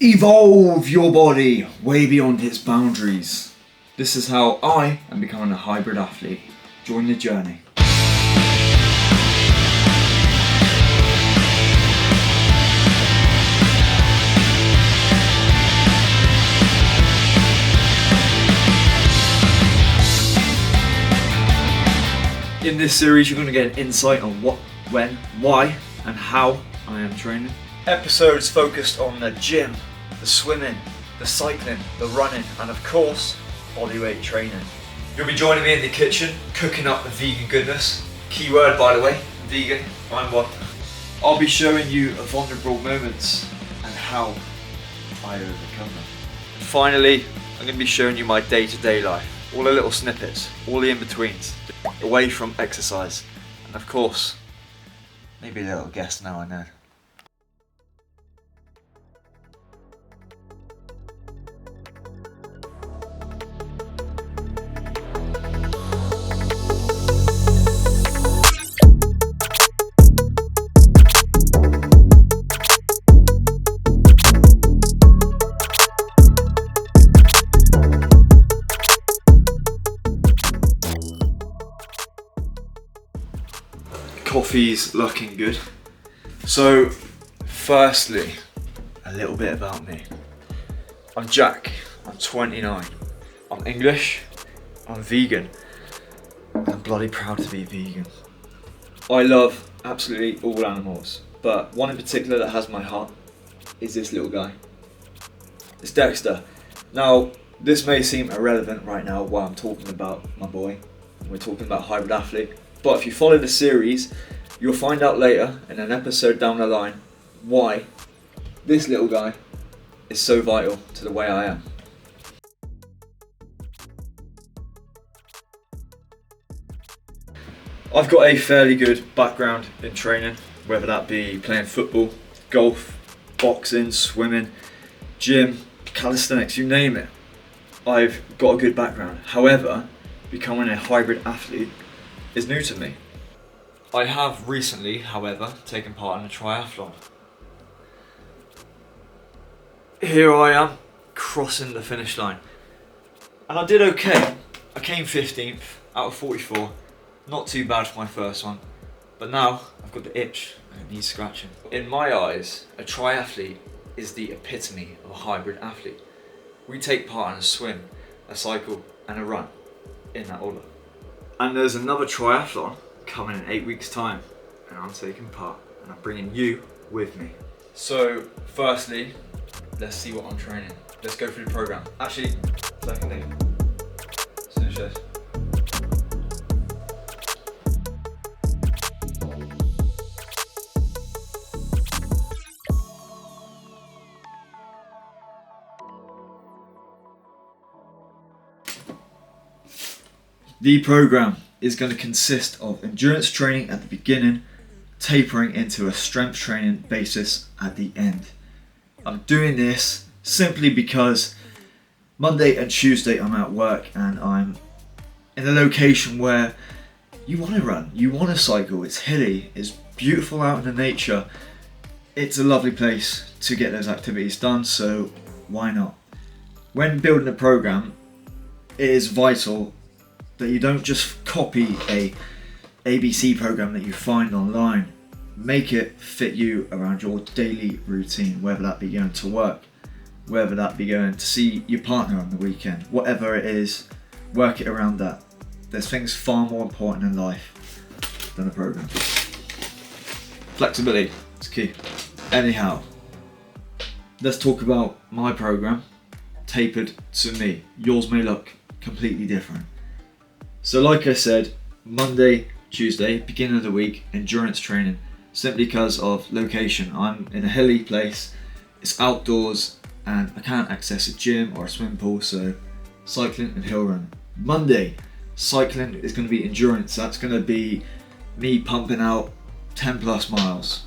Evolve your body way beyond its boundaries. This is how I am becoming a hybrid athlete. Join the journey. In this series, you're going to get an insight on what, when, why, and how I am training. Episodes focused on the gym, the swimming, the cycling, the running, and of course, bodyweight training. You'll be joining me in the kitchen, cooking up the vegan goodness. Key word, by the way, vegan, I'm one. I'll be showing you vulnerable moments and how I overcome them. And finally, I'm going to be showing you my day-to-day life. All the little snippets, all the in-betweens, away from exercise. And of course, maybe a little guess now I know. Coffee's looking good. So, firstly, a little bit about me. I'm Jack, I'm 29, I'm English, I'm vegan, and I'm bloody proud to be vegan. I love absolutely all animals, but one in particular that has my heart is this little guy. It's Dexter. Now, this may seem irrelevant right now while I'm talking about my boy. We're talking about hybrid athlete. But if you follow the series, you'll find out later in an episode down the line why this little guy is so vital to the way I am. I've got a fairly good background in training, whether that be playing football, golf, boxing, swimming, gym, calisthenics, you name it. I've got a good background. However, becoming a hybrid athlete is new to me. I have recently, however, taken part in a triathlon. Here I am, crossing the finish line. And I did okay. I came 15th out of 44. Not too bad for my first one. But now, I've got the itch and it needs scratching. In my eyes, a triathlete is the epitome of a hybrid athlete. We take part in a swim, a cycle, and a run, in that order. And there's another triathlon coming in 8 weeks' time, and I'm taking part, and I'm bringing you with me. So, firstly, let's see what I'm training. Let's go through the program. Actually, secondly, let's finish this. The program is going to consist of endurance training at the beginning, tapering into a strength training basis at the end. I'm doing this simply because Monday and Tuesday I'm at work and I'm in a location where you want to run, you want to cycle, it's hilly, it's beautiful out in the nature, it's a lovely place to get those activities done, so why not? When building a program, it is vital that you don't just copy a ABC program that you find online. Make it fit you around your daily routine, whether that be going to work, whether that be going to see your partner on the weekend, whatever it is, work it around that. There's things far more important in life than a program. Flexibility is key. Anyhow, let's talk about my program, tapered to me. Yours may look completely different. So like I said, Monday, Tuesday, beginning of the week, endurance training, simply because of location. I'm in a hilly place, it's outdoors, and I can't access a gym or a swimming pool, so cycling and hill run. Monday, cycling is going to be endurance. That's going to be me pumping out 10 plus miles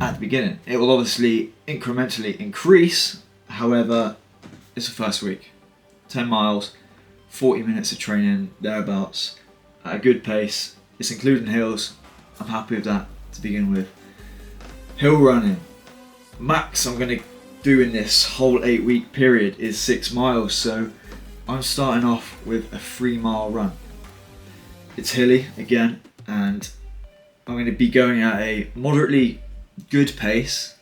at the beginning. It will obviously incrementally increase, however, it's the first week. 10 miles, 40 minutes of training, thereabouts, at a good pace. It's including hills. I'm happy with that to begin with. Hill running. Max, I'm going to doing this whole 8-week period is 6 miles, so I'm starting off with a 3-mile run. It's hilly again, and I'm going to be going at a moderately good pace.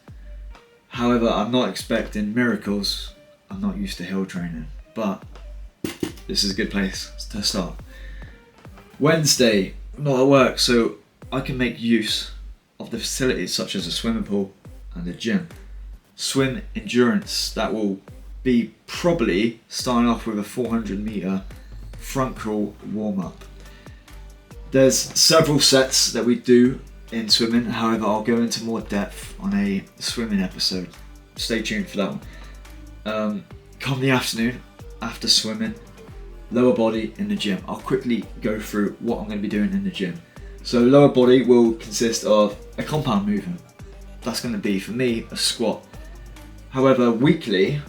However, I'm not expecting miracles. I'm not used to hill training, but this is a good place to start. Wednesday, I'm not at work, so I can make use of the facilities such as a swimming pool and a gym. Swim endurance, that will be probably starting off with a 400 meter front crawl warm up. There's several sets that we do in swimming, however I'll go into more depth on a swimming episode. Stay tuned for that one. Come the afternoon, after swimming, lower body in the gym. I'll quickly go through what I'm going to be doing in the gym. So lower body will consist of a compound movement. That's going to be, for me, a squat. However, weekly,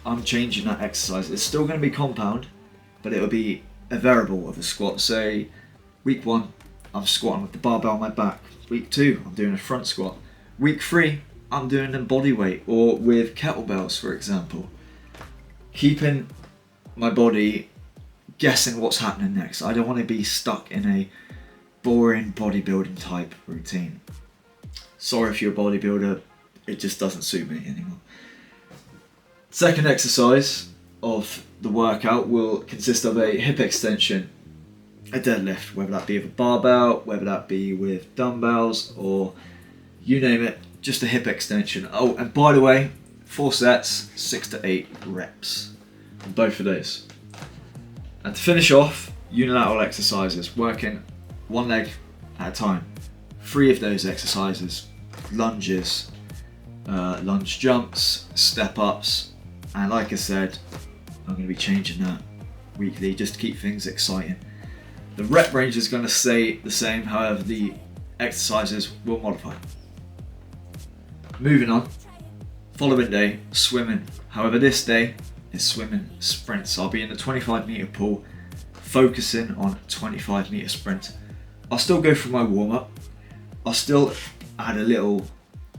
I'm changing that exercise. It's still going to be compound, but it'll be a variable of a squat. Say, week 1, I'm squatting with the barbell on my back. Week 2, I'm doing a front squat. Week 3, I'm doing a body weight, or with kettlebells, for example. Keeping my body guessing what's happening next. I don't want to be stuck in a boring bodybuilding type routine. Sorry if you're a bodybuilder, it just doesn't suit me anymore. Second exercise of the workout will consist of a hip extension, a deadlift, whether that be with a barbell, whether that be with dumbbells, or you name it, just a hip extension. Oh, and by the way, 4 sets, 6 to 8 reps on both of those. And to finish off, unilateral exercises, working one leg at a time. 3 of those exercises, lunges, lunge jumps, step ups, and like I said, I'm going to be changing that weekly just to keep things exciting. The rep range is going to stay the same, however the exercises will modify. Moving on, following day, swimming. However, this day is swimming sprints. I'll be in the 25 meter pool, focusing on 25 meter sprint. I'll still go through my warm up. I'll still add a little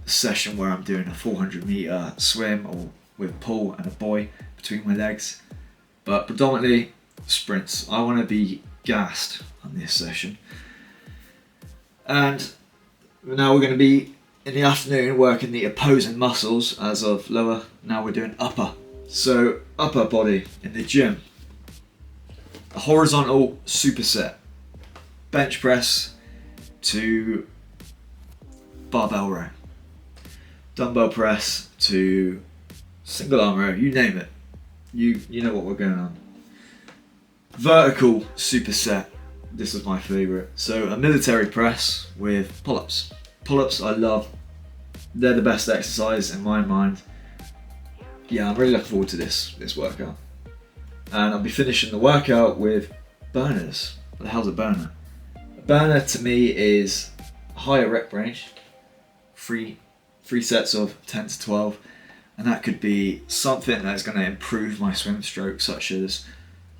session where I'm doing a 400 meter swim or with pull and a buoy between my legs, but predominantly sprints. I want to be gassed on this session. And now we're going to be in the afternoon working the opposing muscles as of lower. Now we're doing upper. So upper body in the gym. A horizontal superset. Bench press to barbell row. Dumbbell press to single arm row, you name it. You know what we're going on. Vertical superset. This is my favourite. So a military press with pull-ups. Pull-ups I love. They're the best exercise in my mind. Yeah, I'm really looking forward to this workout. And I'll be finishing the workout with burners. What the hell's a burner? A burner to me is a higher rep range. Three sets of 10 to 12. And that could be something that's going to improve my swim stroke, such as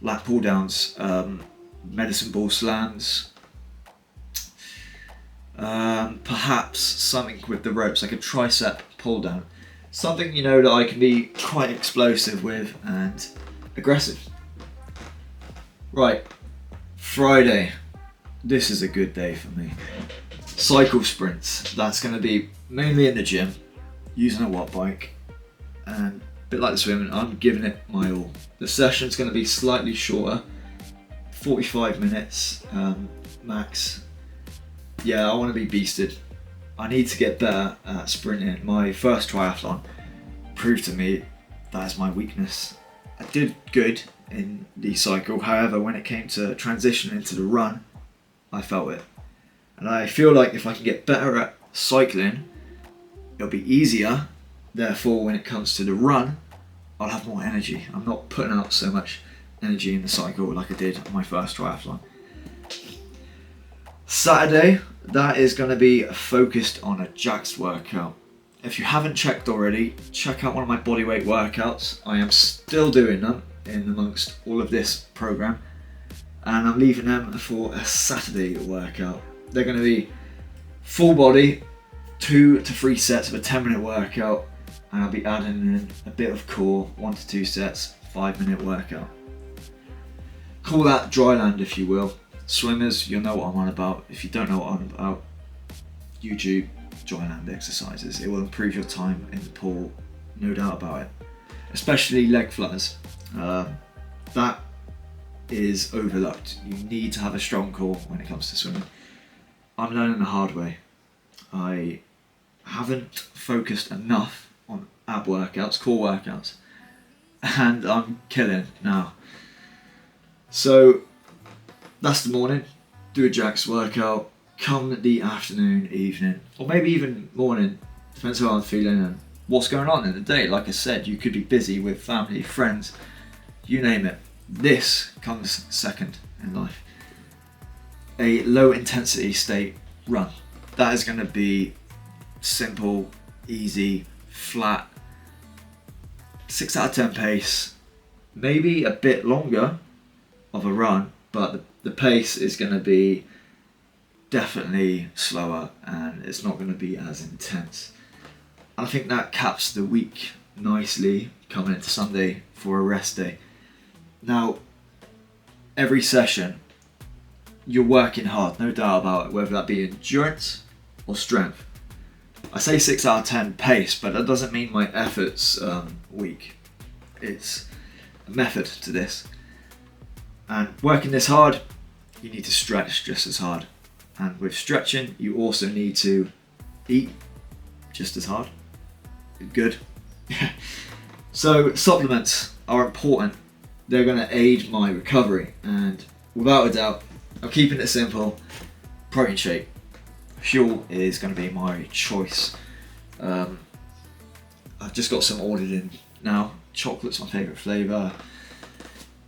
lat pull downs, medicine ball slams, perhaps something with the ropes, like a tricep pull down. Something, that I can be quite explosive with and aggressive. Right, Friday. This is a good day for me. Cycle sprints. That's going to be mainly in the gym, using a watt bike. And a bit like the swimming, I'm giving it my all. The session's going to be slightly shorter, 45 minutes max. Yeah, I want to be beasted. I need to get better at sprinting. My first triathlon proved to me that's my weakness. I did good in the cycle, however when it came to transition into the run, I felt it. And I feel like if I can get better at cycling, it'll be easier. Therefore, when it comes to the run, I'll have more energy. I'm not putting out so much energy in the cycle like I did on my first triathlon. Saturday, that is going to be focused on a jacks workout. If you haven't checked already, check out one of my bodyweight workouts. I am still doing them in amongst all of this program, and I'm leaving them for a Saturday workout. They're going to be full body, 2 to 3 sets of a 10-minute workout, and I'll be adding in a bit of core, 1 to 2 sets, 5-minute workout. Call that dry land if you will. Swimmers, you'll know what I'm on about. If you don't know what I'm about, YouTube dry land exercises. It will improve your time in the pool, no doubt about it. Especially leg flutters. That is overlooked. You need to have a strong core when it comes to swimming. I'm learning the hard way. I haven't focused enough on ab workouts, core workouts, and I'm killing now. So that's the morning, do a Jack's workout. Come the afternoon, evening, or maybe even morning, depends how I'm feeling and what's going on in the day. Like I said, you could be busy with family, friends, you name it. This comes second in life. A low intensity state run. That is going to be simple, easy, flat, 6 out of 10 pace, maybe a bit longer of a run, but the pace is going to be definitely slower and it's not going to be as intense. I think that caps the week nicely coming into Sunday for a rest day. Now, every session you're working hard, no doubt about it, whether that be endurance or strength. I say 6 out of 10 pace, but that doesn't mean my effort's weak. It's a method to this. And working this hard, you need to stretch just as hard. And with stretching, you also need to eat just as hard. Good. So supplements are important. They're going to aid my recovery. And without a doubt, I'm keeping it simple. Protein shake. Fuel is going to be my choice. I've just got some ordered in now. Chocolate's my favourite flavour.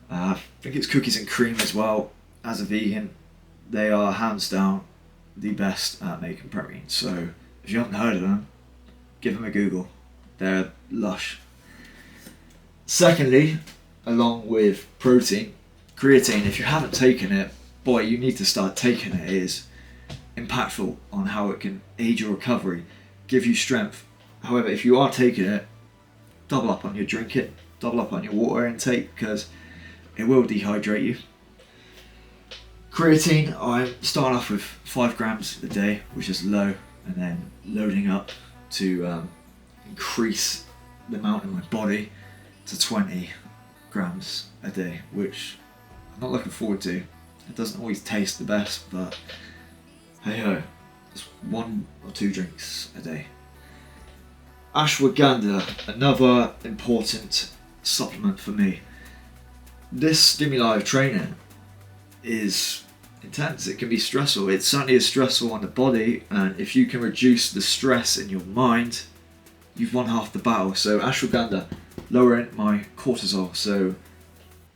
I think it's cookies and cream as well. As a vegan, they are hands down the best at making protein. So if you haven't heard of them, give them a Google. They're lush. Secondly, along with protein, creatine, if you haven't taken it, boy, you need to start taking it. It is impactful on how it can aid your recovery, give you strength. However, if you are taking it, double up on your drink it, double up on your water intake, because it will dehydrate you. Creatine, I'm starting off with 5 grams a day, which is low, and then loading up to increase the amount in my body to 20 grams a day, which I'm not looking forward to. It doesn't always taste the best, but hey ho, it's 1 or 2 drinks a day. Ashwagandha, another important supplement for me. This stimuli of training is intense. It can be stressful. It certainly is stressful on the body, and if you can reduce the stress in your mind, you've won half the battle. So ashwagandha, lowering my cortisol. So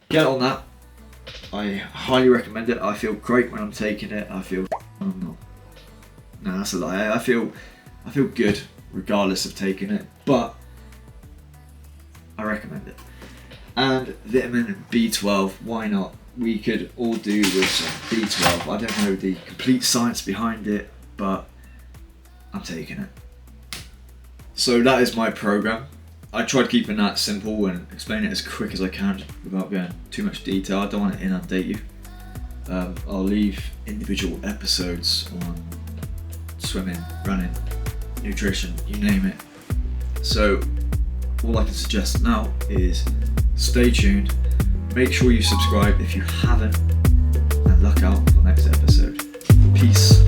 get on that. I highly recommend it. I feel great when I'm taking it. I feel when I'm not. No, that's a lie. I feel good regardless of taking it, but I recommend it. And vitamin B12, why not? We could all do with some B12. I don't know the complete science behind it, but I'm taking it. So that is my program. I tried keeping that simple and explain it as quick as I can without going too much detail. I don't want to inundate you. I'll leave individual episodes on swimming, running, nutrition, you name it. So all I can suggest now is stay tuned, make sure you subscribe if you haven't, and look out for the next episode. Peace.